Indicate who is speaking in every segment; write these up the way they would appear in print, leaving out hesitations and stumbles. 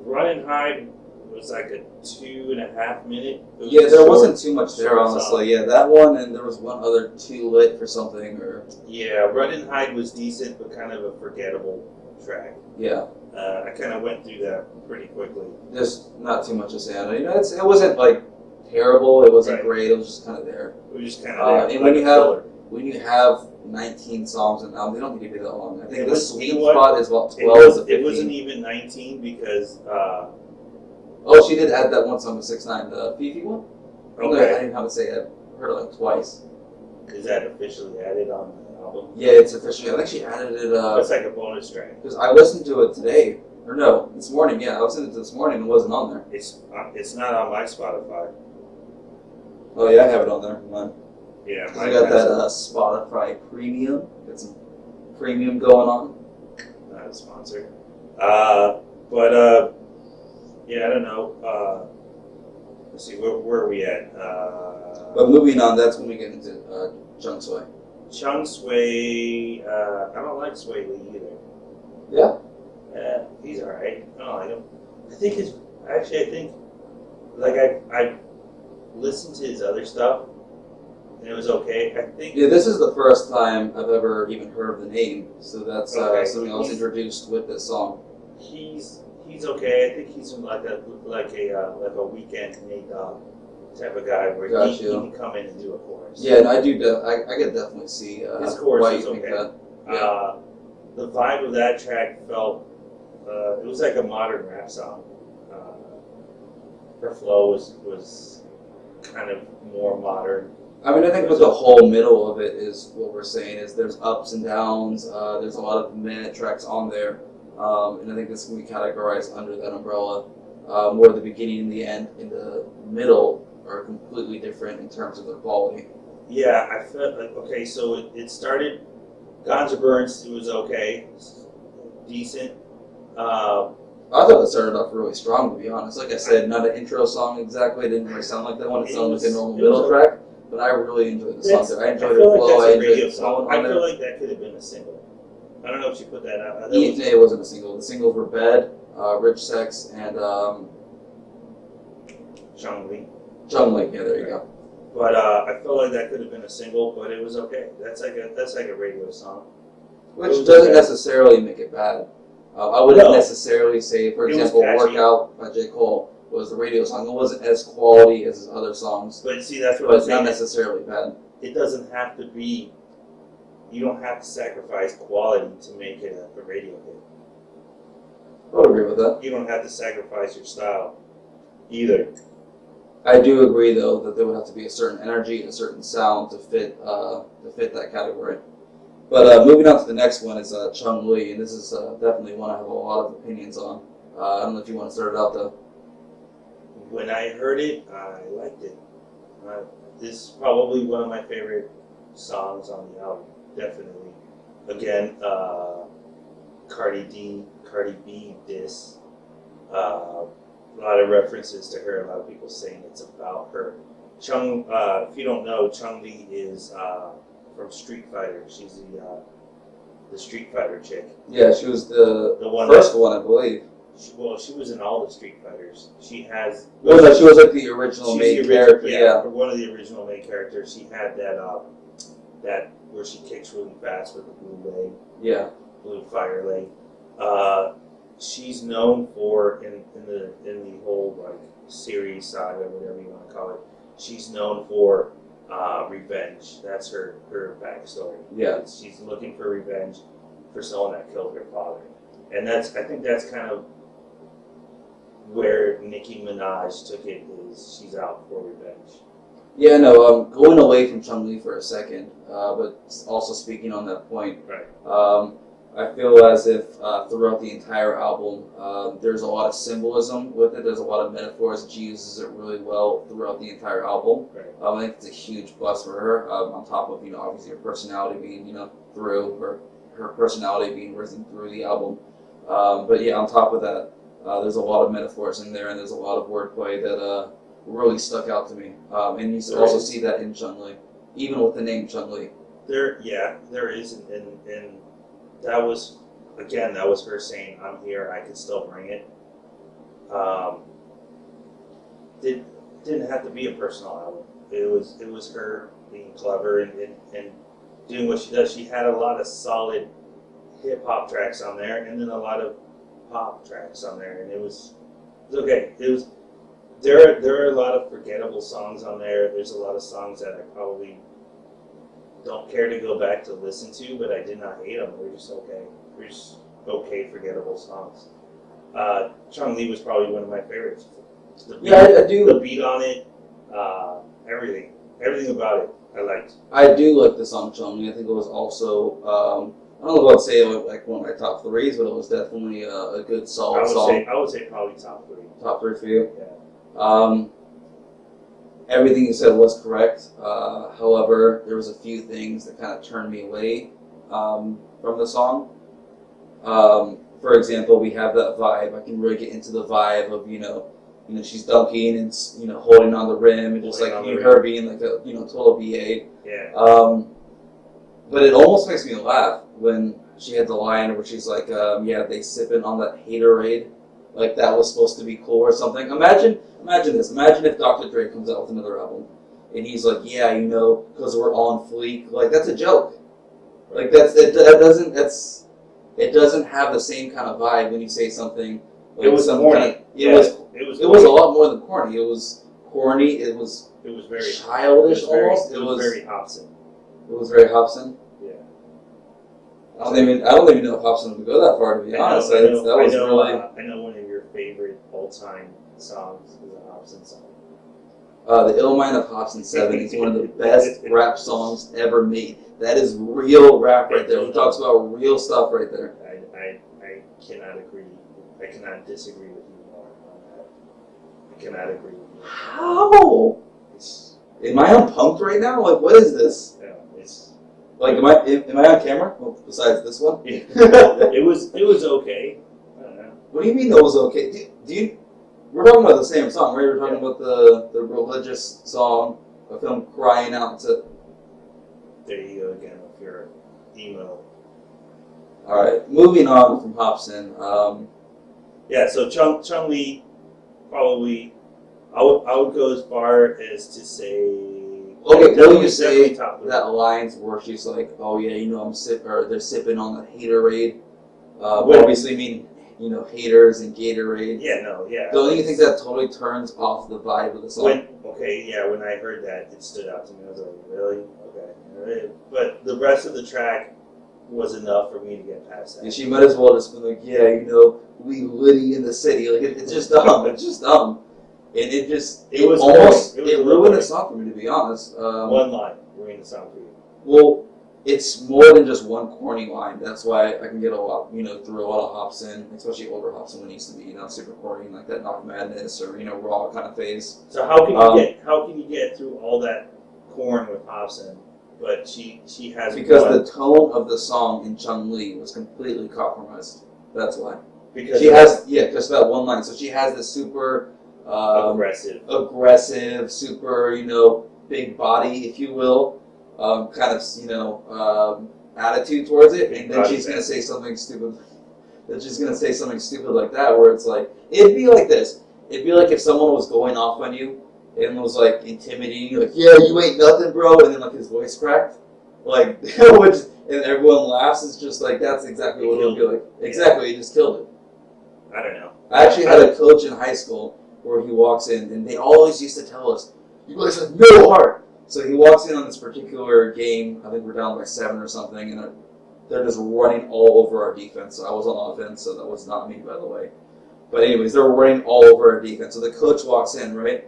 Speaker 1: Run and Hide was like a 2.5 minute.
Speaker 2: Yeah, there wasn't too much there, honestly. Yeah, that one, and there was one other Too Lit for something, or...
Speaker 1: Yeah, Run and Hide was decent, but kind of a forgettable track.
Speaker 2: Yeah.
Speaker 1: I kind of went through that pretty quickly.
Speaker 2: There's not too much to say on it. You know, it wasn't, like, terrible. It wasn't great. It was just kind of there.
Speaker 1: It was just kind of there.
Speaker 2: And when you have 19 songs on an album, they don't need to be that long. I think the sweet spot is about 12 to 15.
Speaker 1: It wasn't even 19 because...
Speaker 2: oh, she did add that one song with 6ix9ine, the Fifi one?
Speaker 1: Okay.
Speaker 2: I didn't have to say it. I heard it like twice.
Speaker 1: Is that officially added on the album?
Speaker 2: Yeah, it's officially. I think she added it.
Speaker 1: It's like a bonus track.
Speaker 2: Because I listened to it today. Or no, this morning. Yeah, I listened to it this morning and it wasn't on there.
Speaker 1: It's not on my Spotify.
Speaker 2: Oh, yeah, I have it on there. Mine.
Speaker 1: Yeah,
Speaker 2: I got that Spotify Premium. Got some premium going on.
Speaker 1: Not a sponsor. Yeah, I don't know. Let's see, where are we at?
Speaker 2: But moving on, that's when we get into Chung Sui.
Speaker 1: Chung Sui, I don't like Sway Lee either.
Speaker 2: Yeah?
Speaker 1: He's alright. I don't like him. I think, like, I listened to his other stuff, and it was okay. I think...
Speaker 2: Yeah, this is the first time I've ever even heard of the name, so that's something I was introduced with this song.
Speaker 1: He's okay. I think he's like a weekend Nate Dogg type of guy where he can come in and do a chorus.
Speaker 2: Yeah, and I do. I could definitely see
Speaker 1: his chorus
Speaker 2: why
Speaker 1: is
Speaker 2: you think
Speaker 1: okay.
Speaker 2: that. Yeah.
Speaker 1: The vibe of that track felt it was like a modern rap song. Her flow was kind of more modern.
Speaker 2: I mean, I think with the whole middle of it is what we're saying is there's ups and downs. There's a lot of minute tracks on there. And I think this can be categorized under that umbrella. Where the beginning and the end and the middle are completely different in terms of their quality.
Speaker 1: Yeah, I felt like, okay, so it started, Ganja Burns, it was okay, decent.
Speaker 2: I thought it started off really strong, to be honest. Like I said, not an intro song exactly. It didn't really sound like that one. It sounded like a normal middle track. But I really enjoyed the song. I enjoyed the flow. I enjoyed the tone.
Speaker 1: I feel like that could have been a single. I don't know if she put that out.
Speaker 2: It wasn't a single. The singles were Bed, Rich Sex, and
Speaker 1: Chung Lee.
Speaker 2: Yeah, there you go.
Speaker 1: But I feel like that could have been a single, but it was okay. That's like a radio song.
Speaker 2: Which doesn't necessarily make it bad. I wouldn't necessarily say, for example, Workout by J. Cole was the radio song. It wasn't as quality as his other songs.
Speaker 1: But see, that's what I'm saying.
Speaker 2: But not necessarily bad.
Speaker 1: It doesn't have to be, you don't have to sacrifice quality to make it a radio hit.
Speaker 2: I would agree with that.
Speaker 1: You don't have to sacrifice your style either.
Speaker 2: I do agree, though, that there would have to be a certain energy and a certain sound to fit that category. But moving on to the next one is Chung Lee, and this is definitely one I have a lot of opinions on. I don't know if you want to start it out, though.
Speaker 1: When I heard it, I liked it. This is probably one of my favorite songs on the album, definitely. Again, Cardi B diss. A lot of references to her. A lot of people saying it's about her. If you don't know, Chung Lee is from Street Fighter. She's the Street Fighter chick.
Speaker 2: Yeah, she was the first one, I believe.
Speaker 1: She was in all the Street Fighters. She has.
Speaker 2: She was like the original main character. Yeah,
Speaker 1: one of the original main characters. She had that where she kicks really fast with the blue leg.
Speaker 2: Yeah,
Speaker 1: blue fire leg. She's known for in the whole like series saga, whatever you want to call it. She's known for revenge. That's her backstory.
Speaker 2: Yeah,
Speaker 1: she's looking for revenge for someone that killed her father, and I think that's kind of where Nicki Minaj took it. Is she's out for revenge.
Speaker 2: Yeah, no. Going away from Chung Lee for a second, but also speaking on that point.
Speaker 1: Right.
Speaker 2: I feel as if throughout the entire album, there's a lot of symbolism with it. There's a lot of metaphors. She uses it really well throughout the entire album.
Speaker 1: Right.
Speaker 2: I think it's a huge plus for her. On top of obviously her personality being through her personality being risen through the album. But yeah, on top of that, there's a lot of metaphors in there, and there's a lot of wordplay that really stuck out to me. And you also see that in Chung Lee, even with the name Chung Lee.
Speaker 1: There is, and that was her saying, "I'm here, I can still bring it." Um, did didn't have to be a personal album. It was her being clever and doing what she does. She had a lot of solid hip hop tracks on there, and then a lot of pop tracks on there, and it was okay. There are a lot of forgettable songs on there. There's a lot of songs that I probably don't care to go back to listen to, but I did not hate them. They're just okay. They're just okay, forgettable songs. Chung Lee was probably one of my favorites. The beat,
Speaker 2: I do.
Speaker 1: The beat on it, everything about it, I liked.
Speaker 2: I do like the song Chung Lee. I think it was also, I don't know if I'd say it was like one of my top threes, but it was definitely a good solid song.
Speaker 1: I would say probably top three.
Speaker 2: Top three for you?
Speaker 1: Yeah.
Speaker 2: Everything you said was correct. However, there was a few things that kind of turned me away from the song. For example, we have that vibe. I can really get into the vibe of, she's dunking and, holding on the rim and just like her being like a, total BA.
Speaker 1: Yeah.
Speaker 2: But it almost makes me laugh when she had the line where she's like, they sipping on that haterade. Like that was supposed to be cool or something. Imagine this. Imagine if Dr. Dre comes out with another album and he's like, because we're on fleek. Like that's a joke. Like it doesn't have the same kind of vibe when you say something. Like
Speaker 1: it was corny.
Speaker 2: It was a lot more than corny. It was corny. It was
Speaker 1: very
Speaker 2: childish almost.
Speaker 1: It was very Hobson.
Speaker 2: It was very Hobson.
Speaker 1: Yeah.
Speaker 2: I don't even know if Hobson would go that far, to be honest.
Speaker 1: I know one of your favorite all-time songs is a Hobson song.
Speaker 2: The Ill Mind of Hobson 7 is one of the best rap songs ever made. That is real rap right there. He talks about real stuff right there.
Speaker 1: I cannot agree. I cannot disagree with you more on that. I cannot agree with you.
Speaker 2: How? Am I on Punk'd right now? Like, what is this?
Speaker 1: Yeah, it's
Speaker 2: like, am I on camera? Well, besides this one?
Speaker 1: Yeah. It was okay. I don't know.
Speaker 2: What do you mean that was okay? We're talking about the same song, right? We're talking about the religious song of him crying out to.
Speaker 1: There you go again with your emo.
Speaker 2: All right, moving on from Hobson.
Speaker 1: So Chung Lee, probably, I would go as far as to say.
Speaker 2: Okay, will you say that lines where she's like, "Oh yeah, I'm they're sipping on the haterade." Obviously, mean haters and Gatorade.
Speaker 1: Yeah, no, yeah.
Speaker 2: Don't you think that totally turns off the vibe of the song?
Speaker 1: When I heard that, it stood out to me. I was like, really? Okay. All right. But the rest of the track was enough for me to get past that.
Speaker 2: And she might as well just be like, we litty in the city. Like it's just dumb. It's just dumb. And it ruined the song for me, to be honest.
Speaker 1: One line ruined the song for you.
Speaker 2: Well, it's more than just one corny line. That's why I can get a lot, through a lot of Hobson, especially older Hobson when he used to be, super corny, like that Knock Madness or raw kind of phase.
Speaker 1: So how can you get through all that corn with Hobson, but she has
Speaker 2: because the tone of the song in Chung Lee was completely compromised. That's why. Because that one line. So she has this super aggressive, super big body, if you will. Attitude towards it, and then she's gonna say something stupid. That she's gonna say something stupid like that, where it's like it'd be like this. It'd be like if someone was going off on you and was like intimidating you, like you ain't nothing, bro, and then like his voice cracked, like and everyone laughs. It's just like that's exactly what it would be like. Exactly, he just killed it.
Speaker 1: I don't know.
Speaker 2: I actually had a coach in high school where he walks in, and they always used to tell us, "You guys have no heart." So he walks in on this particular game. I think we're down by 7 or something, and they're just running all over our defense. So I was on offense, so that was not me, by the way. But anyways, they're running all over our defense. So the coach walks in, right?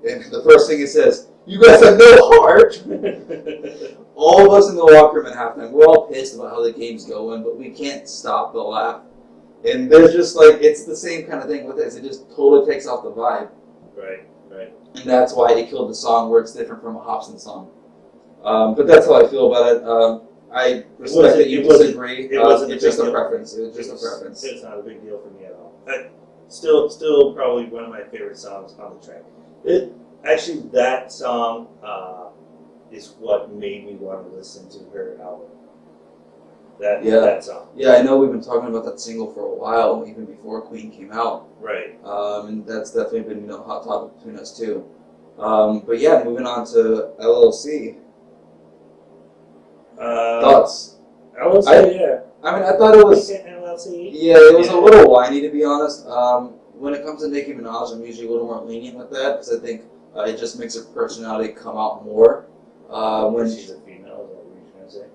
Speaker 2: And the first thing he says, "You guys have no heart." All of us in the locker room at halftime, we're all pissed about how the game's going, but we can't stop the laugh. And there's just like, it's the same kind of thing with this. It just totally takes off the vibe.
Speaker 1: Right.
Speaker 2: And that's why it killed the song, where it's different from a Hobson song. But that's how I feel about it. I respect that you disagree. It's just a preference. It's just a preference.
Speaker 1: It's not a big deal for me at all. Still probably one of my favorite songs on the track. That song is what made me want to listen to her album. that song.
Speaker 2: Yeah, I know we've been talking about that single for a while, even before Queen came out.
Speaker 1: Right.
Speaker 2: And that's definitely been a hot topic between us too. But yeah, moving on to LLC. Thoughts?
Speaker 1: LLC, yeah.
Speaker 2: I mean, I thought it was.
Speaker 1: LLC.
Speaker 2: Yeah, it was a little whiny to be honest. When it comes to Nicki Minaj, I'm usually a little more lenient with that because I think it just makes her personality come out more. When
Speaker 1: she's a female, is that what you're trying to say?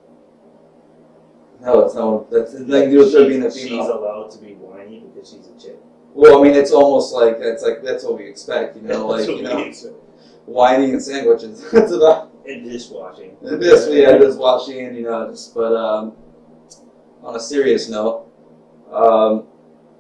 Speaker 2: No, it's not. That's nothing to do with her being a female.
Speaker 1: She's allowed to be whiny because she's a chick.
Speaker 2: Well, I mean, it's almost like that's what we expect, you know, like whining and sandwiches. It's about
Speaker 1: and dishwashing.
Speaker 2: Dishwashing, you know. But on a serious note,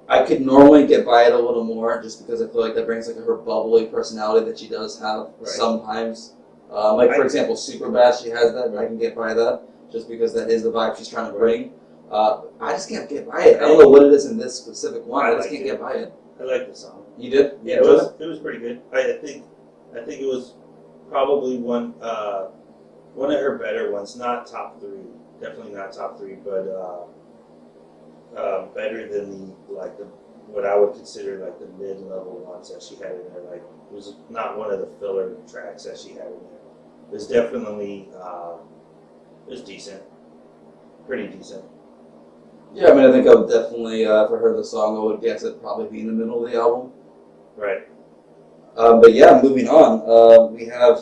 Speaker 2: I could normally get by it a little more just because I feel like that brings like her bubbly personality that she does have sometimes. Like for example, Superbad, she has that, and I can get by that just because that is the vibe she's trying to bring. I just can't get by it. I don't know what it is in this specific one. I just can't get by it.
Speaker 1: I like the song.
Speaker 2: You did?
Speaker 1: Yeah, it was pretty good. I think it was probably one of her better ones. Not top 3, definitely not top 3, but better than what I would consider like the mid-level ones that she had in there. Like it was not one of the filler tracks that she had in there. It was definitely it was decent, pretty decent.
Speaker 2: Yeah, I mean, I think I would definitely, if I heard the song, I would guess it'd probably be in the middle of the album.
Speaker 1: Right.
Speaker 2: But yeah, moving on, we have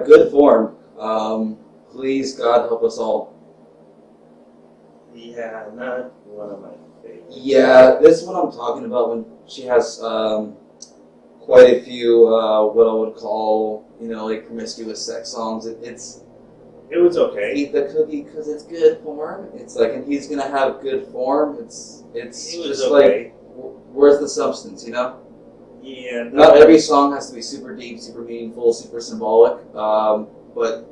Speaker 2: Good Form. Please, God, help us all.
Speaker 1: Yeah, not one of my favorites.
Speaker 2: Yeah, this is what I'm talking about when she has quite a few, what I would call, like promiscuous sex songs.
Speaker 1: It was okay.
Speaker 2: Eat the cookie because it's good form. It's like, and he's gonna have good form. It's just
Speaker 1: okay.
Speaker 2: Like, where's the substance?
Speaker 1: Yeah.
Speaker 2: Not every song has to be super deep, super meaningful, super symbolic. But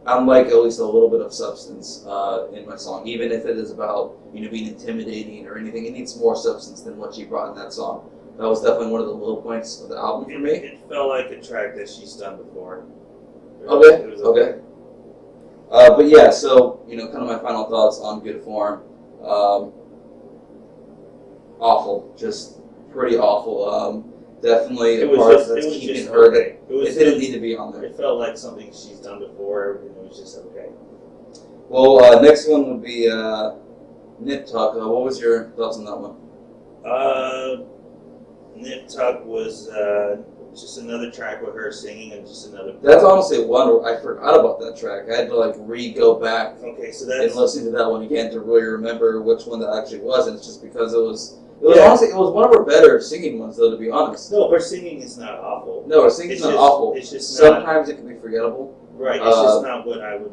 Speaker 2: I like at least a little bit of substance in my song, even if it is about being intimidating or anything. It needs more substance than what she brought in that song. That was definitely one of the low points of the album for me.
Speaker 1: It felt like a track that she's done before.
Speaker 2: Okay. But yeah, so kind of my final thoughts on Good Form. Awful, just pretty awful. Definitely a part that's keeping her that it didn't need to be on there.
Speaker 1: It felt like something she's done before, and it was just okay.
Speaker 2: Well, next one would be Nip Tuck. What was your thoughts on that one?
Speaker 1: Nip Tuck was just another track with her singing and just another.
Speaker 2: That's honestly one I forgot about that track. I had to go back.
Speaker 1: Okay, so that's
Speaker 2: and listen to that one again to really remember which one that actually was, and it's just because it was honestly, it was one of her better singing ones, though, to be honest.
Speaker 1: No, her singing is not awful.
Speaker 2: No, her singing is not awful.
Speaker 1: It's just
Speaker 2: sometimes it can be forgettable.
Speaker 1: Right, it's just not what I would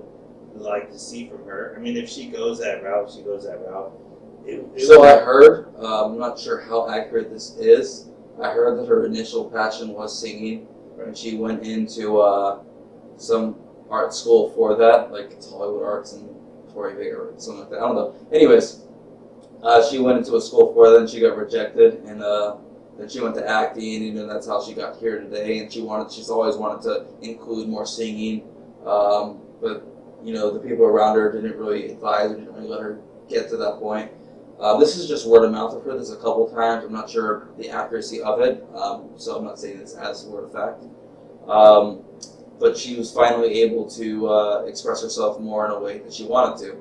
Speaker 1: like to see from her. I mean, if she goes that route, she goes that route.
Speaker 2: I heard, I'm not sure how accurate this is, I heard that her initial passion was singing, and she went into some art school for that, like it's Hollywood Arts and Torrey Vega or something like that. I don't know. Anyways, she went into a school for that, and she got rejected, and then she went to acting, and that's how she got here today. And she's always wanted to include more singing, but the people around her didn't really advise or didn't really let her get to that point. This is just word of mouth. I've heard this a couple times. I'm not sure the accuracy of it, so I'm not saying this as word of fact. But she was finally able to express herself more in a way that she wanted to,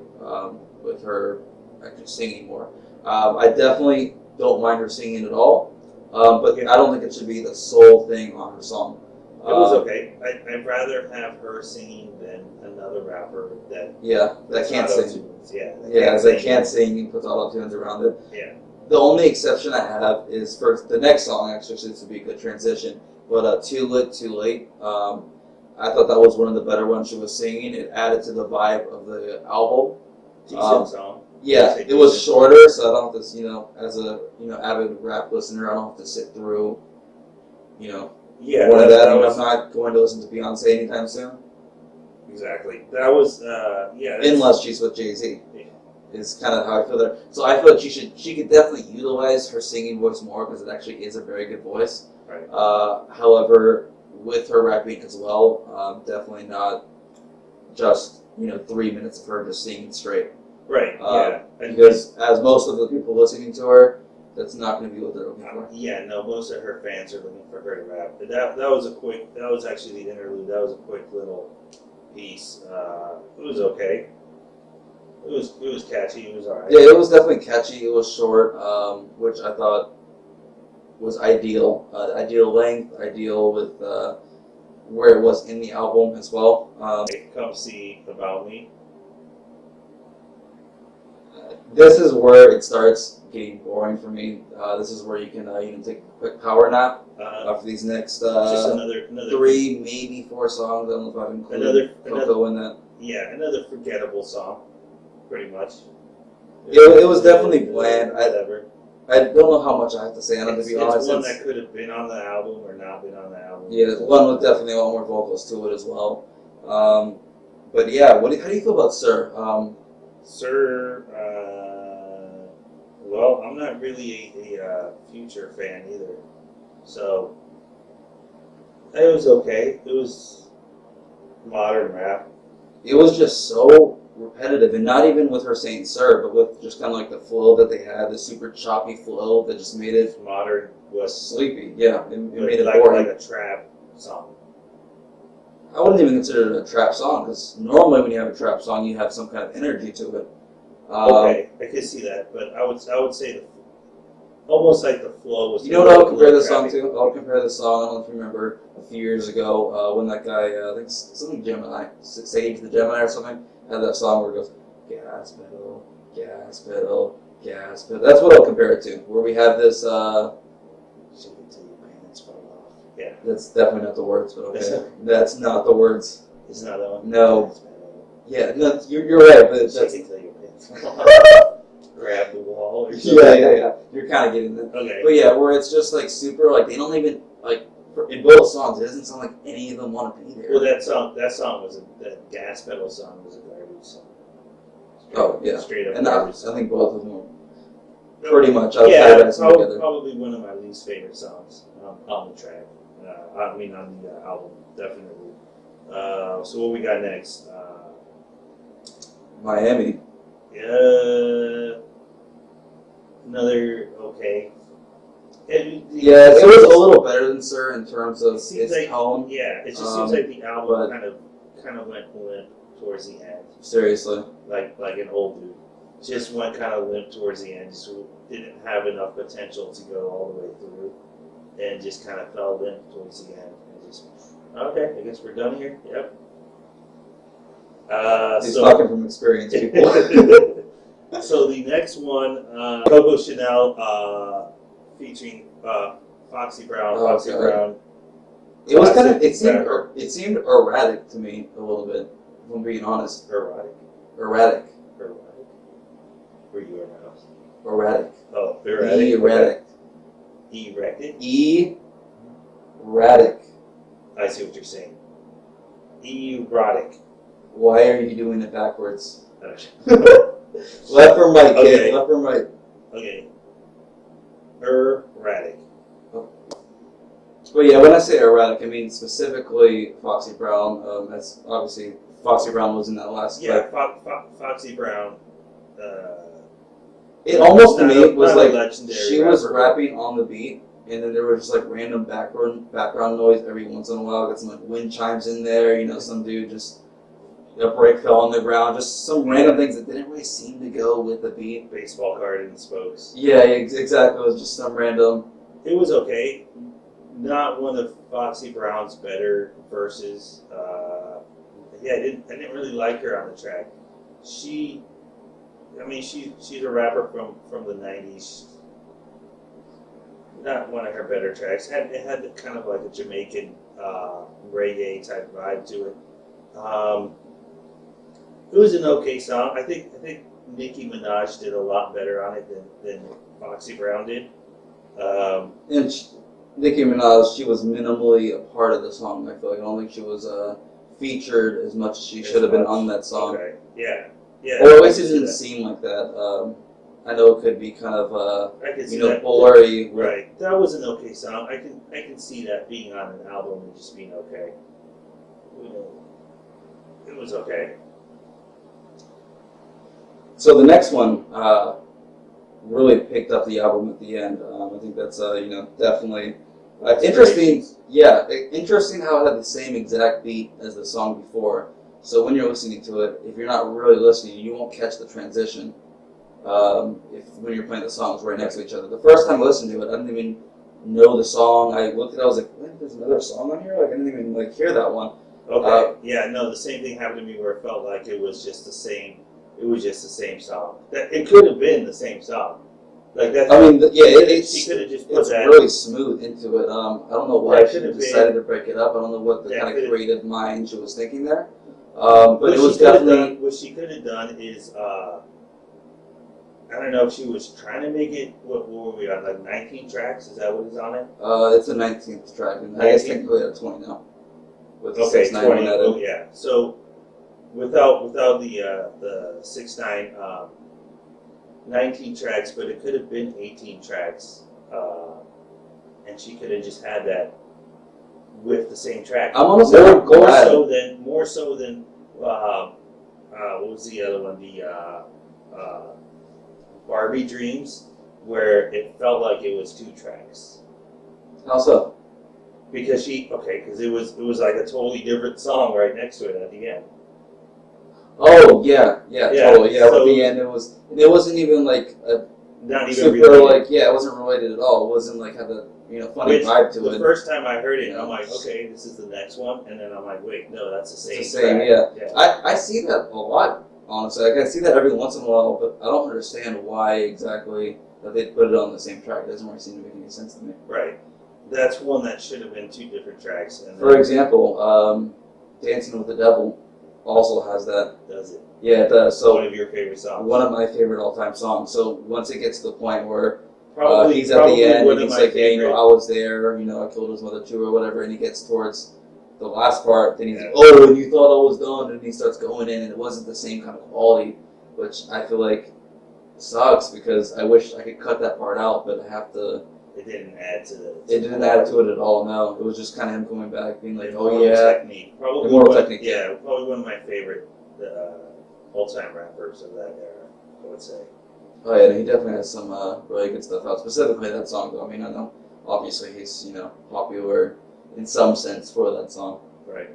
Speaker 2: with her actually singing more. I definitely don't mind her singing at all, but I don't think it should be the sole thing on her song.
Speaker 1: It was okay. I'd rather have her singing than another rapper that
Speaker 2: can't sing.
Speaker 1: That
Speaker 2: can't sing and puts auto-tunes around it.
Speaker 1: Yeah.
Speaker 2: The only exception I have is for the next song, actually, so this would be a good transition, but Too Lit, Too Late. I thought that was one of the better ones she was singing. It added to the vibe of the album.
Speaker 1: Decent song.
Speaker 2: Yeah, it was shorter, so I don't have to, as a avid rap listener, I don't have to sit through, one of that. I'm not going to listen to Beyonce anytime soon.
Speaker 1: Exactly. That was,
Speaker 2: unless she's with Jay-Z. Yeah. Is kind of how I feel there. So I feel like she could definitely utilize her singing voice more because it actually is a very good voice.
Speaker 1: Right.
Speaker 2: However, with her rapping as well, definitely not just 3 minutes of her just singing straight.
Speaker 1: Right. Yeah.
Speaker 2: Because as most of the people listening to her, that's not going to be what they're looking for.
Speaker 1: Yeah. No. Most of her fans are looking for her to rap. But that was a quick. That was actually the interlude. That was a quick little piece. It was okay. It was catchy. It was alright.
Speaker 2: Yeah, it was definitely catchy. It was short, which I thought was ideal. Ideal length, ideal with where it was in the album as well.
Speaker 1: Come see About Me.
Speaker 2: This is where it starts getting boring for me. This is where you can take a quick power nap for these next
Speaker 1: Just another
Speaker 2: 3, maybe 4 songs. I don't know if I've included Coco in that.
Speaker 1: Yeah, another forgettable song, pretty much.
Speaker 2: It was definitely bland.
Speaker 1: Whatever.
Speaker 2: I don't know how much I have to say on it, to be honest.
Speaker 1: It's one that could have been on the album or not been on the album.
Speaker 2: Yeah, one with definitely a lot more vocals to it as well. But yeah, how do you feel about Sir?
Speaker 1: Sir, well, I'm not really a Future fan either. So, it was okay. It was modern rap.
Speaker 2: It was just so repetitive, and not even with her saying "sir," but with just kind of like the flow that they had, the super choppy flow that just made it
Speaker 1: Modern was
Speaker 2: sleepy. Yeah, it made it
Speaker 1: like
Speaker 2: boring.
Speaker 1: a trap song.
Speaker 2: I wouldn't even consider it a trap song, because normally when you have a trap song, you have some kind of energy to it.
Speaker 1: Okay, I could see that, but I would say almost like the flow was.
Speaker 2: You know what I'll compare this song to? I'll compare this song. I don't know if you remember a few years ago when that guy, I think something Gemini, Sage the Gemini or something, had that song where it goes gas pedal, gas pedal, gas pedal. That's what I'll compare it to. Where we have this.
Speaker 1: Shake it till your pants fall off. Yeah,
Speaker 2: That's definitely not the words, but okay. That's not the words.
Speaker 1: it's not that one.
Speaker 2: No.
Speaker 1: Gas pedal.
Speaker 2: Yeah, no, you're right, but
Speaker 1: Shake
Speaker 2: that's.
Speaker 1: it till your pants fall off. Grab the wall or something.
Speaker 2: Yeah. You're kind of getting it.
Speaker 1: Okay.
Speaker 2: But yeah, where it's just like super, like they don't even like in both songs. It doesn't sound like any of them want to be there.
Speaker 1: Well, that song was that gas pedal song was a garbage song. Straight up
Speaker 2: And
Speaker 1: garbage
Speaker 2: I
Speaker 1: song.
Speaker 2: think both of them were pretty much. I'll
Speaker 1: Yeah,
Speaker 2: tie that
Speaker 1: that's
Speaker 2: together.
Speaker 1: probably one of my least favorite songs on the track. On the album, definitely. So what we got next?
Speaker 2: Miami.
Speaker 1: Another okay.
Speaker 2: Yeah, it was a little better than Sir in terms of its
Speaker 1: like,
Speaker 2: tone.
Speaker 1: Yeah, it just seems like the album kind of went limp towards the end.
Speaker 2: Seriously.
Speaker 1: Like an old dude. Just went kind of limp towards the end. Just didn't have enough potential to go all the way through, and just kind of fell limp towards the end. And just okay, I guess we're done here. Yep.
Speaker 2: He's talking from experience, people.
Speaker 1: So the next one, Coco Chanel, featuring Foxy Brown.
Speaker 2: Oh,
Speaker 1: Foxy
Speaker 2: okay.
Speaker 1: Brown.
Speaker 2: It was kind of
Speaker 1: Rapper.
Speaker 2: it seemed erratic to me a little bit, if I'm being honest.
Speaker 1: Erotic.
Speaker 2: Erratic.
Speaker 1: Were you aroused?
Speaker 2: Erratic.
Speaker 1: Oh, erratic.
Speaker 2: Erratic.
Speaker 1: Erected.
Speaker 2: Erratic.
Speaker 1: I see what you're saying. Erotic.
Speaker 2: Why are you doing it backwards?
Speaker 1: Okay.
Speaker 2: Left or right,
Speaker 1: Okay.
Speaker 2: kid. Left or right.
Speaker 1: Okay. Erratic.
Speaker 2: But yeah, when I say erratic, I mean specifically Foxy Brown. That's obviously Foxy Brown was in that last
Speaker 1: Yeah,
Speaker 2: clip.
Speaker 1: Foxy Brown.
Speaker 2: It almost to
Speaker 1: not
Speaker 2: me
Speaker 1: a-
Speaker 2: was
Speaker 1: not a
Speaker 2: like
Speaker 1: legendary
Speaker 2: she was
Speaker 1: rapper.
Speaker 2: rapping on the beat, and then there was just like random background noise every once in a while. Got some like wind chimes in there. Some dude just a brick fell on the ground. Just some random things that didn't really seem to go with the beat.
Speaker 1: Baseball card in the spokes.
Speaker 2: Yeah, exactly. It was just some random.
Speaker 1: It was okay. Not one of Foxy Brown's better verses. Yeah, I didn't really like her on the track. She's a rapper from the '90s. Not one of her better tracks. It had kind of like a Jamaican reggae type vibe to it. It was an okay song. I think Nicki Minaj did a lot better on it than Foxy Brown did.
Speaker 2: And Nicki Minaj, she was minimally a part of the song. I feel like I don't think she was featured as much as she should have been on that song.
Speaker 1: Okay. Yeah.
Speaker 2: Or at least it didn't seem like that. I know it could be kind of
Speaker 1: I can see that.
Speaker 2: blurry.
Speaker 1: Right. That was an okay song. I can see that being on an album and just being okay. It was okay.
Speaker 2: So the next one really picked up the album at the end. I think that's definitely interesting. Yeah, interesting how it had the same exact beat as the song before. So when you're listening to it, if you're not really listening, you won't catch the transition. When you're playing the songs right next to each other. The first time I listened to it, I didn't even know the song. I looked at it, I was like, "Wait, there's another song on here? Like I didn't even hear that one."
Speaker 1: Okay. Yeah. No, the same thing happened to me where it felt like it was just the same. It was just the same song. That it could have been the same song. Like that.
Speaker 2: I mean,
Speaker 1: she could have just put
Speaker 2: it's
Speaker 1: that.
Speaker 2: really smooth into it. I don't know why she
Speaker 1: Could've
Speaker 2: decided
Speaker 1: been.
Speaker 2: to break it up. I don't know what the
Speaker 1: That
Speaker 2: kind of
Speaker 1: could've-
Speaker 2: creative mind she was thinking there. But it was definitely.
Speaker 1: What she could have done is, I don't know if she was trying to make it. What were we on? Like 19 tracks? Is that what is on it?
Speaker 2: It's a 19th track, and I guess technically at 20 now. With the
Speaker 1: Okay,
Speaker 2: 6-9
Speaker 1: 20.
Speaker 2: added.
Speaker 1: Oh yeah. So without the 6-9, 19 tracks, but it could have been 18 tracks, and she could have just had that with the same track.
Speaker 2: I'm almost
Speaker 1: more
Speaker 2: glad.
Speaker 1: so than what was the other one? The Barbie Dreams, where it felt like it was 2 tracks.
Speaker 2: How so?
Speaker 1: Because it was like a totally different song right next to it at the end.
Speaker 2: Oh yeah, totally. Yeah,
Speaker 1: so
Speaker 2: at the end it wasn't even like a
Speaker 1: not even
Speaker 2: super
Speaker 1: related.
Speaker 2: it wasn't related at all. It wasn't like had a funny vibe to
Speaker 1: the
Speaker 2: it.
Speaker 1: first time I heard it,
Speaker 2: Yeah.
Speaker 1: I'm like, okay, this is the next one, and then I'm like, wait, no, that's the same.
Speaker 2: It's the same,
Speaker 1: track.
Speaker 2: yeah. I see that a lot, honestly. Like, I see that every once in a while, but I don't understand why exactly that they put it on the same track. It doesn't really seem to make any sense to me.
Speaker 1: Right. That's one that should have been 2 different tracks. And
Speaker 2: For example, Dancing with the Devil also has that.
Speaker 1: does it?
Speaker 2: Yeah, it does. So
Speaker 1: One of your favorite songs.
Speaker 2: one of my favorite all-time songs. So once it gets to the point where he's at
Speaker 1: probably
Speaker 2: the end
Speaker 1: one
Speaker 2: and
Speaker 1: of
Speaker 2: he's
Speaker 1: my
Speaker 2: like,
Speaker 1: favorite.
Speaker 2: I was there, I killed his mother too, or whatever, and he gets towards the last part, then he's
Speaker 1: Yeah.
Speaker 2: like, oh, and you thought I was done, and he starts going in, and it wasn't the same kind of quality, which I feel like sucks, because I wish I could cut that part out, but I have to.
Speaker 1: It didn't add to the.
Speaker 2: It didn't add to it at all, no. It was just kind of him going back, being like, oh
Speaker 1: Immortal
Speaker 2: yeah.
Speaker 1: Technique. Probably
Speaker 2: Immortal Technique.
Speaker 1: Yeah, probably one of my favorite all-time rappers of that era, I would say.
Speaker 2: Oh yeah, he definitely has some really good stuff out. Specifically that song, though. I mean, I know obviously he's popular in some sense for that song.
Speaker 1: Right.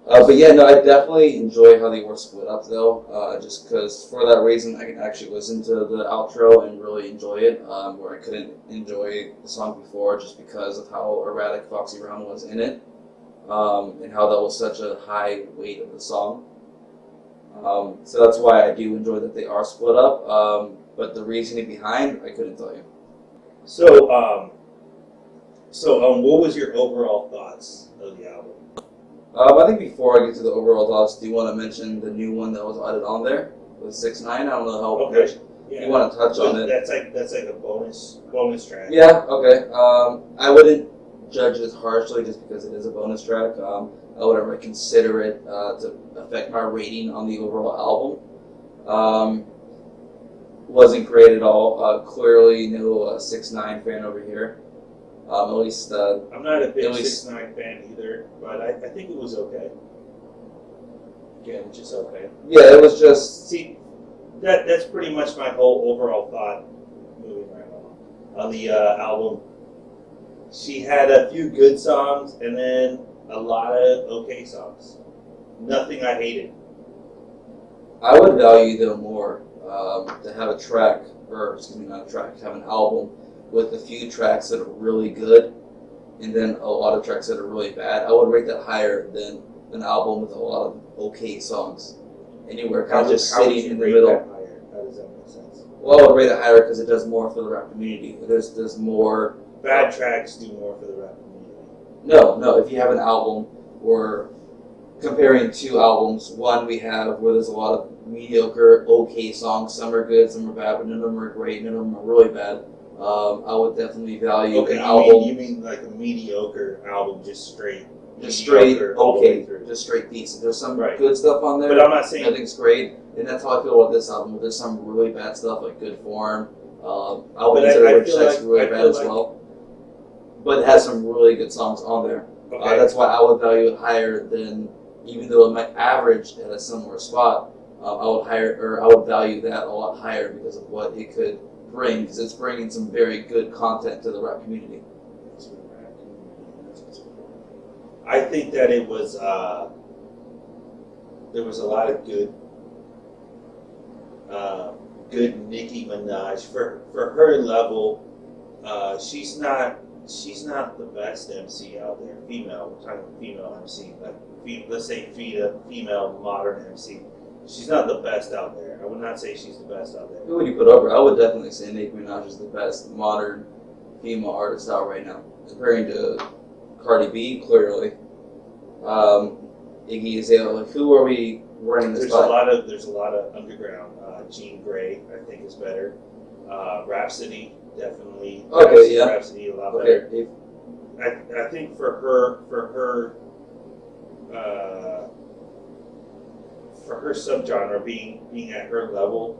Speaker 2: But yeah, no, I definitely enjoy how they were split up, though. Just because for that reason, I can actually listen to the outro and really enjoy it, where I couldn't enjoy the song before just because of how erratic Foxy Brown was in it, and how that was such a high weight of the song. So that's why I do enjoy that they are split up. But the reasoning behind, I couldn't tell you.
Speaker 1: So, what was your overall thoughts of the album?
Speaker 2: I think before I get to the overall thoughts, do you want to mention the new one that was added on there with 6-9? I don't know how
Speaker 1: Okay. Yeah.
Speaker 2: you want to touch on it.
Speaker 1: That's like a bonus track.
Speaker 2: Yeah. Okay. I wouldn't judge it harshly just because it is a bonus track. I wouldn't really consider it to affect my rating on the overall album. Wasn't great at all. Clearly, no 6-9 fan over here. At least
Speaker 1: I'm not a big
Speaker 2: at least-
Speaker 1: 6-9 fan either, but I think it was okay. Again, just okay.
Speaker 2: yeah, it was just
Speaker 1: See, that's pretty much my whole overall thought. Moving right on the album, she had a few good songs and then a lot of okay songs. Nothing I hated.
Speaker 2: I would value though more to have a track, or excuse me, not a track, to have an album with a few tracks that are really good, and then a lot of tracks that are really bad. I would rate that higher than an album with a lot of okay songs. Anywhere kind of just
Speaker 1: How would
Speaker 2: sitting
Speaker 1: you
Speaker 2: in the
Speaker 1: rate
Speaker 2: middle.
Speaker 1: that higher? How does that make sense?
Speaker 2: Well, I would rate it higher because it does more for the rap community. There's more.
Speaker 1: Bad tracks do more for the rap community.
Speaker 2: No. If you have an album where comparing 2 albums, one we have where there's a lot of mediocre, okay songs. Some are good, some are bad, but none of them are great. None of them are really bad. I would definitely value
Speaker 1: Okay,
Speaker 2: an album.
Speaker 1: you mean like a mediocre album, just straight.
Speaker 2: Just straight
Speaker 1: mediocre all the way
Speaker 2: okay,
Speaker 1: through.
Speaker 2: just straight decent. There's some
Speaker 1: Right.
Speaker 2: good stuff on there.
Speaker 1: But I'm not saying.
Speaker 2: Nothing's great, and that's how I feel about this album. There's some really bad stuff like Good Form. I would consider
Speaker 1: I
Speaker 2: Rich
Speaker 1: feel
Speaker 2: Sex
Speaker 1: like-
Speaker 2: really
Speaker 1: I
Speaker 2: bad
Speaker 1: feel
Speaker 2: as
Speaker 1: like-
Speaker 2: well. But it has some really good songs on there.
Speaker 1: Okay.
Speaker 2: That's why I would value it higher than, even though it might average at a similar spot, I would value that a lot higher because of what it could bring, because it's bringing some very good content to the rap community.
Speaker 1: I think that it was there was a lot of good Nicki Minaj for her level. She's not the best MC out there. Female, we're talking female MC, like let's say female modern MC. She's not the best out there. I would not say she's the best out there.
Speaker 2: Who would you put over? I would definitely say Nicki Minaj is the best modern female artist out right now, comparing to Cardi B, clearly. Iggy Azalea. Like, who are we running this by?
Speaker 1: There's a lot of underground. Jean Grey, I think, is better. Rhapsody, definitely.
Speaker 2: Okay, yeah.
Speaker 1: Rhapsody a lot better. I think for her subgenre being at her level,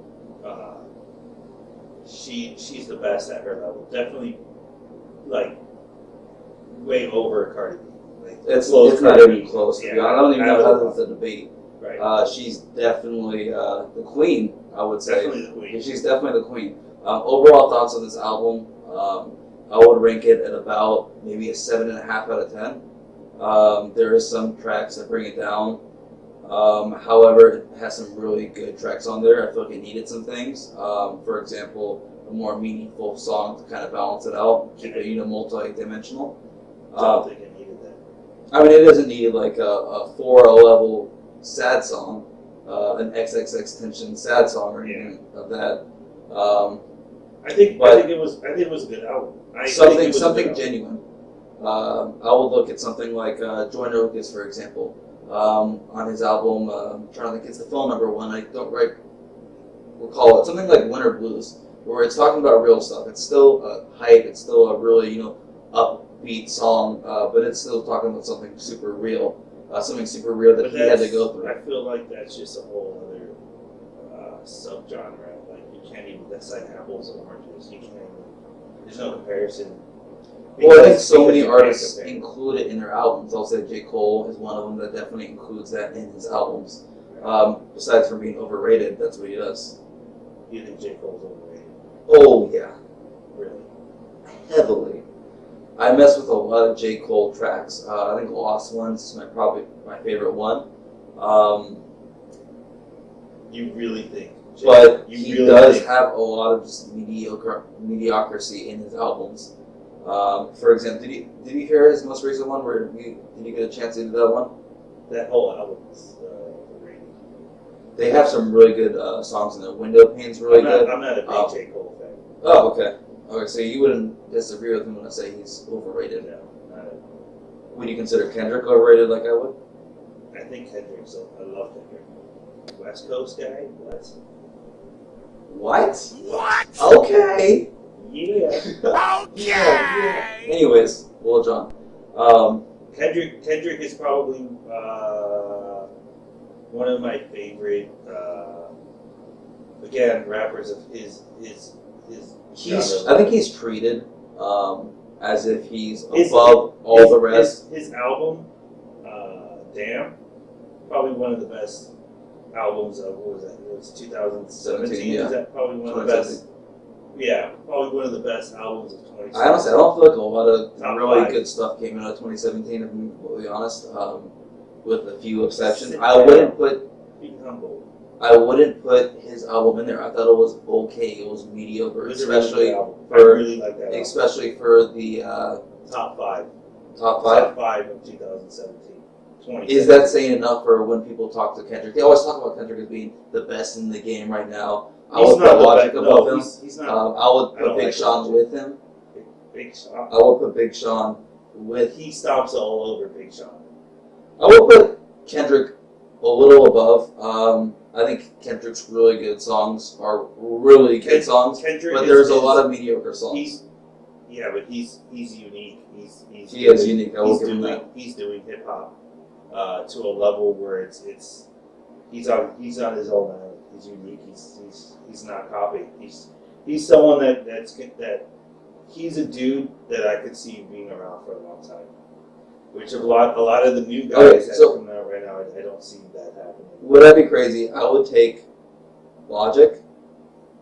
Speaker 1: she's the best at her level. Definitely, like way over Cardi B. Like,
Speaker 2: it's not even close. Yeah, I don't even know how that's a debate.
Speaker 1: Right.
Speaker 2: She's definitely the queen, I would say.
Speaker 1: Definitely the queen.
Speaker 2: She's definitely the queen. Overall thoughts on this album, I would rank it at about maybe a 7.5 out of 10. There is some tracks that bring it down. However, it has some really good tracks on there. I feel like it needed some things. For example, a more meaningful song to kind of balance it out, keep it multi-dimensional.
Speaker 1: I don't think it needed that.
Speaker 2: I mean, it doesn't need like a 4 level sad song, an XXX tension sad song or anything of that.
Speaker 1: I think it was a good album.
Speaker 2: Something genuine. I would look at something like Joyner Lucas, for example, on his album. I'm trying to think, it's the phone number one. I don't recall it. Something like Winter Blues, where it's talking about real stuff. It's still a hype. It's still a really upbeat song, but it's still talking about something super real. Something super real that he had to go through.
Speaker 1: I feel like that's just a whole other subgenre. Like, you can't even decide apples and oranges. You can't even. There's no comparison.
Speaker 2: Well, I think so many artists include it in their albums. I'll say J. Cole is one of them that definitely includes that in his albums. Besides from being overrated, that's what he does.
Speaker 1: You think J. Cole's overrated?
Speaker 2: Oh yeah,
Speaker 1: really,
Speaker 2: heavily. I mess with a lot of J. Cole tracks. I think Lost Ones is probably my favorite one.
Speaker 1: You really think?
Speaker 2: But he does have a lot of just mediocrity in his albums. For example, did you hear his most recent one? Did you get a chance to do that one?
Speaker 1: That whole album is overrated.
Speaker 2: They have some really good songs in there. Window Pane's really good.
Speaker 1: I'm not a big J. Cole fan.
Speaker 2: Oh, okay. Okay, so you wouldn't disagree with him when I say he's overrated.
Speaker 1: No, not at all.
Speaker 2: Would you consider Kendrick overrated like I would?
Speaker 1: I think Kendrick's. I love Kendrick. West Coast guy.
Speaker 2: What?
Speaker 3: What?
Speaker 2: Okay.
Speaker 1: Yeah.
Speaker 3: Okay.
Speaker 2: Yeah. Anyways, well, John.
Speaker 1: Kendrick is probably one of my favorite. Again, rappers of his.
Speaker 2: I think he's treated as if he's above all the rest.
Speaker 1: His album, Damn, probably one of the best albums of, what was that? It was 2017.
Speaker 2: Yeah.
Speaker 1: Is that probably one of the best? Yeah, probably one of the best albums of 2017.
Speaker 2: I honestly, I don't feel like a lot of
Speaker 1: Top
Speaker 2: really
Speaker 1: 5.
Speaker 2: good stuff came out of 2017, if I'm completely honest, with a few exceptions.
Speaker 1: Sit
Speaker 2: I
Speaker 1: down.
Speaker 2: wouldn't put
Speaker 1: Be humble.
Speaker 2: his album in there. I thought it was okay. It was mediocre,
Speaker 1: It was a really
Speaker 2: especially
Speaker 1: good album. I
Speaker 2: for
Speaker 1: really like that album.
Speaker 2: especially for the
Speaker 1: Top 5.
Speaker 2: top five.
Speaker 1: Top 5 of 2017.
Speaker 2: Is that saying enough for when people talk to Kendrick? They always talk about Kendrick as being the best in the game right now. I would put Logic above him.
Speaker 1: He's not.
Speaker 2: I would put Big Sean with him.
Speaker 1: Big Sean.
Speaker 2: I would put Big Sean with.
Speaker 1: He stomps all over Big Sean.
Speaker 2: I would put Kendrick a little above. I think Kendrick's really good songs are really good songs,
Speaker 1: Kendrick
Speaker 2: but there's a lot of mediocre songs.
Speaker 1: But he's unique.
Speaker 2: He is unique. I will give him that.
Speaker 1: He's doing hip hop to a level where he's on his own island. He's unique. He's not copied. He's someone that he's a dude that I could see being around for a long time. Which a lot of the new guys
Speaker 2: Okay,
Speaker 1: that
Speaker 2: so-
Speaker 1: are coming out right now, I don't see that happening.
Speaker 2: Would that be crazy? I would take Logic.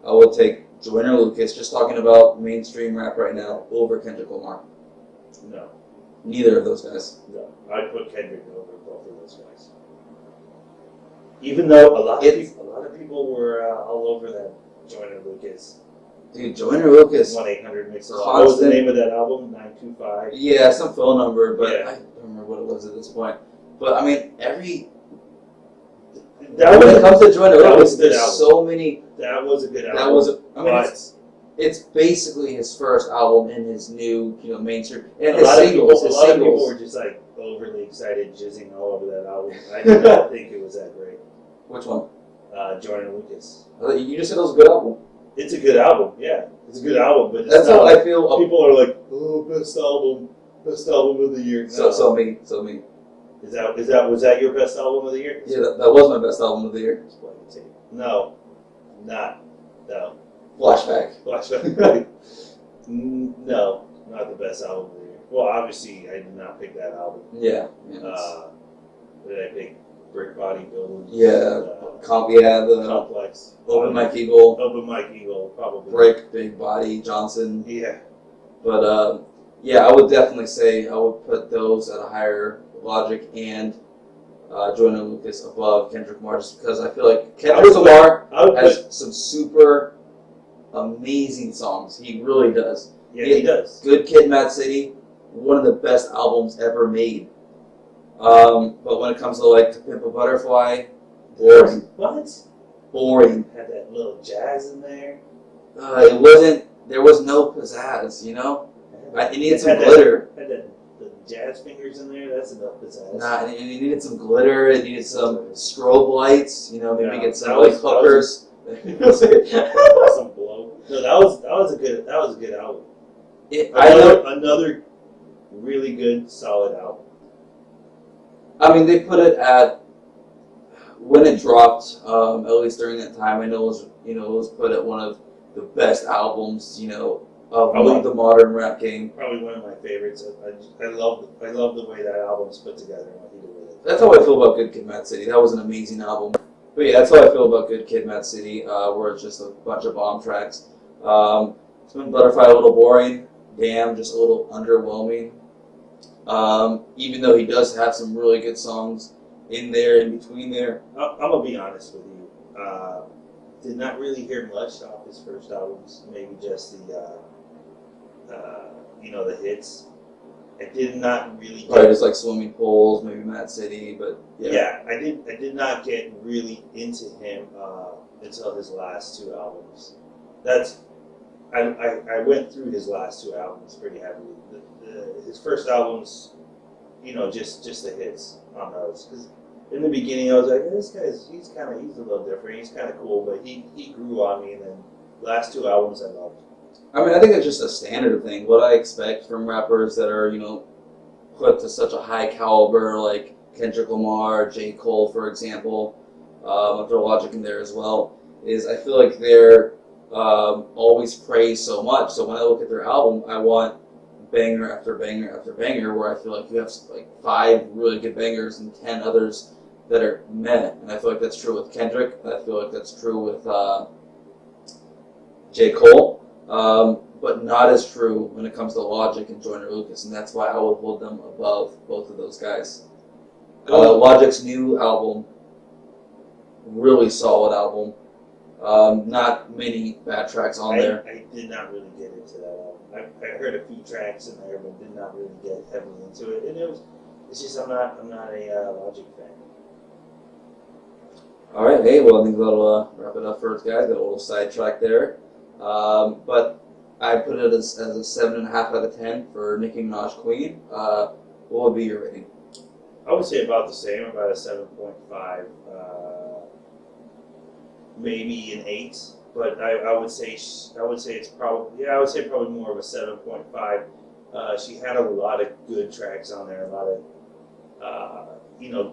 Speaker 2: I would take Joyner Lucas, just talking about mainstream rap right now, over Kendrick Lamar.
Speaker 1: No,
Speaker 2: Neither of those guys.
Speaker 1: no. I'd put Kendrick over both of those guys. Even though a lot of people were all over that Joyner Lucas
Speaker 2: Dude, Joyner Lucas.
Speaker 1: 1-800 mix. What was the name of that album? 925.
Speaker 2: Yeah, some phone number, but
Speaker 1: Yeah.
Speaker 2: I don't remember what it was at this point. But I mean,
Speaker 1: That
Speaker 2: when it
Speaker 1: was
Speaker 2: comes to Joyner
Speaker 1: that
Speaker 2: Lucas,
Speaker 1: was a good
Speaker 2: there's
Speaker 1: album.
Speaker 2: so many.
Speaker 1: that was a good album.
Speaker 2: That was. I mean,
Speaker 1: but
Speaker 2: it's basically his first album in his new, mainstream. And
Speaker 1: a
Speaker 2: his
Speaker 1: lot of
Speaker 2: singles,
Speaker 1: people,
Speaker 2: his
Speaker 1: a lot of people
Speaker 2: singles.
Speaker 1: were just like overly excited, jizzing all over that album. I did not think it was that great.
Speaker 2: Which one?
Speaker 1: Joyner Lucas.
Speaker 2: You just said it was a good album.
Speaker 1: It's a good album, yeah. It's a good album, but it's
Speaker 2: That's
Speaker 1: not
Speaker 2: how
Speaker 1: like
Speaker 2: I feel.
Speaker 1: people are like, oh, best album of the year. No.
Speaker 2: So me.
Speaker 1: Was that your best album of the year?
Speaker 2: Yeah, that was my best album of the year.
Speaker 1: No.
Speaker 2: Flashback.
Speaker 1: Flashback. No, not the best album of the year. Well, obviously, I did not pick that album.
Speaker 2: Yeah.
Speaker 1: What did I pick? Brick Body Building.
Speaker 2: Yeah. The
Speaker 1: Complex.
Speaker 2: Open Mike Eagle,
Speaker 1: Open Mike Eagle, probably.
Speaker 2: Brick, Big Body, Johnson.
Speaker 1: Yeah.
Speaker 2: But yeah, I would definitely say I would put those at a higher Logic and Joyner Lucas above Kendrick Lamar, just because I feel like Kendrick Lamar has some super amazing songs. He really does.
Speaker 1: Yeah, he does.
Speaker 2: Good Kid, Mad City, one of the best albums ever made. But when it comes to like To Pimp a Butterfly, boring.
Speaker 1: What?
Speaker 2: Boring.
Speaker 1: Had that little jazz in there.
Speaker 2: It wasn't. There was no pizzazz, you know. It needed some glitter.
Speaker 1: Had the jazz fingers in there. That's enough pizzazz.
Speaker 2: Nah, it needed some glitter. It needed some strobe lights. You know, maybe get some
Speaker 1: that
Speaker 2: like hookers.
Speaker 1: Some blow. No, that was a good album. Another really good solid album.
Speaker 2: I mean, they put it at when it dropped. At least during that time, I know it was put at one of the best albums. Of the modern rap game.
Speaker 1: Probably one of my favorites. I love the way that album's put together and what he did with it.
Speaker 2: That's how I feel about Good Kid, Mad City. That was an amazing album. But yeah, that's how I feel about Good Kid, Mad City, where it's just a bunch of bomb tracks. Twin Butterfly a little boring. Damn, just a little underwhelming. Even though he does have some really good songs in there, in between there.
Speaker 1: I'm gonna be honest with you. Did not really hear much off his first albums. Maybe just the hits. I did not really.
Speaker 2: Probably just like Swimming Pools, maybe Mad City, but yeah.
Speaker 1: Yeah, I did not get really into him until his last two albums. I went through his last two albums pretty heavily. His first albums, just the hits on those. Because in the beginning, I was like, he's a little different. He's kind of cool, but he grew on me. And then the last two albums, I loved.
Speaker 2: I mean, I think it's just a standard thing. What I expect from rappers that are, put to such a high caliber, like Kendrick Lamar, J. Cole, for example, I'll throw Logic in there as well, is I feel like they're always praised so much. So when I look at their album, I want banger after banger after banger, where I feel like you have like 5 really good bangers and 10 others that are meh. And I feel like that's true with Kendrick. And I feel like that's true with J. Cole. But not as true when it comes to Logic and Joyner Lucas, and that's why I would hold them above both of those guys. Logic's new album, really solid album. Not many bad tracks on there.
Speaker 1: I did not really get into that album. I heard a few tracks in there, but did not really get heavily into it. And it's just I'm not a Logic fan.
Speaker 2: All right, hey, well I think that'll wrap it up for us, guys. Got a little sidetrack there. But I put it as a 7.5 out of 10 for Nicki Minaj Queen. What would be your rating?
Speaker 1: I would say about the same, about a 7.5, maybe an 8. But I would say it's probably I would say probably more of a 7.5. She had a lot of good tracks on there, a lot of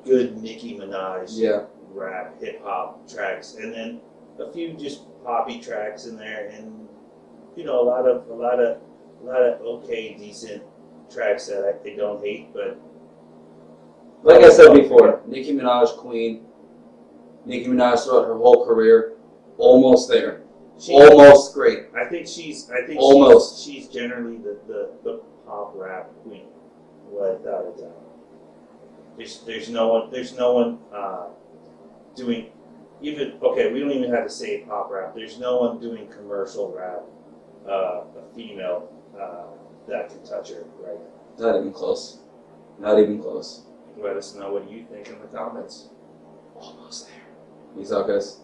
Speaker 1: good Nicki Minaj rap hip hop tracks, and then a few just poppy tracks in there, and a lot of okay, decent tracks that I don't hate, but
Speaker 2: Like I said before, Nicki Minaj, queen. Nicki Minaj throughout her whole career, almost there. Almost great.
Speaker 1: I think
Speaker 2: Almost.
Speaker 1: she's generally the pop rap queen, without a doubt. There's no one doing even okay. We don't even have to say pop rap. There's no one doing commercial rap, a female that can touch her right now.
Speaker 2: Not even close. Not even close.
Speaker 1: Let us know what you think in the comments.
Speaker 2: Almost there. Peace out, guys.